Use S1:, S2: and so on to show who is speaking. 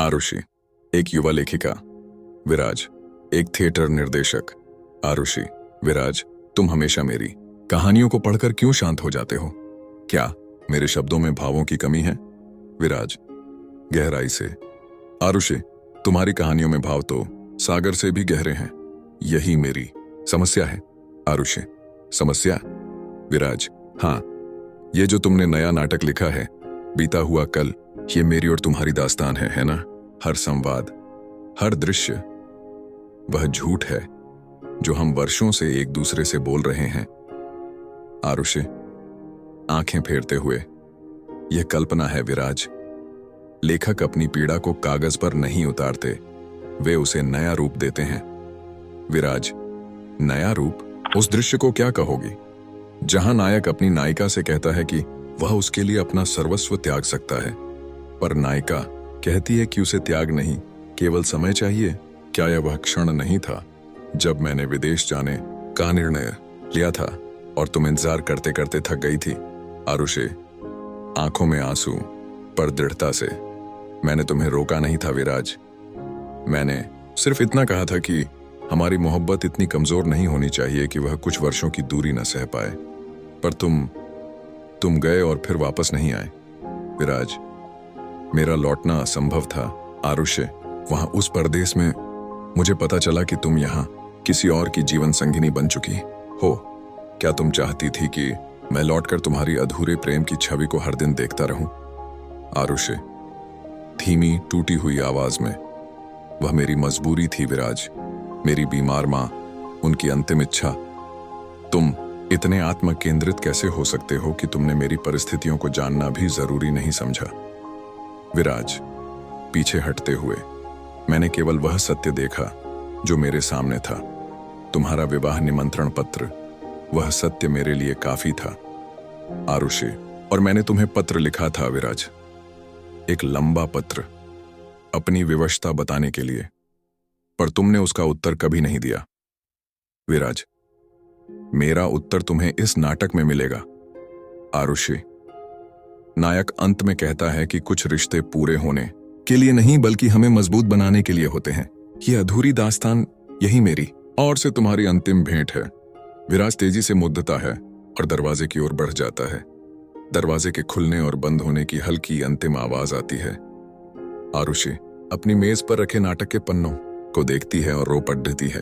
S1: आरुषि, एक युवा लेखिका। विराज, एक थिएटर निर्देशक। आरुषि, विराज, तुम हमेशा मेरी कहानियों को पढ़कर क्यों शांत हो जाते हो? क्या मेरे शब्दों में भावों की कमी है? विराज, गहराई से। आरुषि, तुम्हारी कहानियों में भाव तो सागर से भी गहरे हैं। यही मेरी समस्या है। आरुषि, समस्या? विराज, हाँ, ये जो तुमने नया नाटक लिखा है, बीता हुआ कल, ये मेरी और तुम्हारी दास्तान है ना? हर संवाद, हर दृश्य, वह झूठ है जो हम वर्षों से एक दूसरे से बोल रहे हैं। आरुषि, आंखें फेरते हुए, यह कल्पना है विराज। लेखक अपनी पीड़ा को कागज पर नहीं उतारते, वे उसे नया रूप देते हैं। विराज, नया रूप? उस दृश्य को क्या कहोगी जहां नायक अपनी नायिका से कहता है कि वह उसके लिए अपना सर्वस्व त्याग सकता है, पर नायिका कहती है कि उसे त्याग नहीं, केवल समय चाहिए? क्या यह वह क्षण नहीं था जब मैंने विदेश जाने का निर्णय लिया था और तुम इंतजार करते करते थक गई थी? आरुषि, आंखों में आंसू, पर दृढ़ता से। मैंने तुम्हें रोका नहीं था विराज। मैंने सिर्फ इतना कहा था कि हमारी मोहब्बत इतनी कमजोर नहीं होनी चाहिए कि वह कुछ वर्षों की दूरी न सह पाए। पर तुम गए और फिर वापस नहीं आए। विराज, मेरा लौटना असंभव था। आरुषि, वहां उस परदेश में मुझे पता चला कि तुम यहां किसी और की जीवन संगिनी बन चुकी हो। क्या तुम चाहती थी कि मैं लौटकर तुम्हारी अधूरे प्रेम की छवि को हर दिन देखता रहूं? आरुषि, धीमी टूटी हुई आवाज में, वह मेरी मजबूरी थी विराज, मेरी बीमार मां, उनकी अंतिम इच्छा। तुम इतने आत्म केंद्रित कैसे हो सकते हो कि तुमने मेरी परिस्थितियों को जानना भी जरूरी नहीं समझा? विराज, पीछे हटते हुए, मैंने केवल वह सत्य देखा जो मेरे सामने था। तुम्हारा विवाह निमंत्रण पत्र, वह सत्य मेरे लिए काफी था। आरुषि, और मैंने तुम्हें पत्र लिखा था विराज, एक लंबा पत्र, अपनी विवशता बताने के लिए, पर तुमने उसका उत्तर कभी नहीं दिया। विराज, मेरा उत्तर तुम्हें इस नाटक में मिलेगा। आरुषि, नायक अंत में कहता है कि कुछ रिश्ते पूरे होने के लिए नहीं बल्कि हमें मजबूत बनाने के लिए होते हैं। ये अधूरी दास्तान, यही मेरी और से तुम्हारी अंतिम भेंट है। विराज तेजी से मुद्दता है और दरवाजे की ओर बढ़ जाता है। दरवाजे के खुलने और बंद होने की हल्की अंतिम आवाज आती है। आरुषि अपनी मेज पर रखे नाटक के पन्नों को देखती है और रो पड़ती है।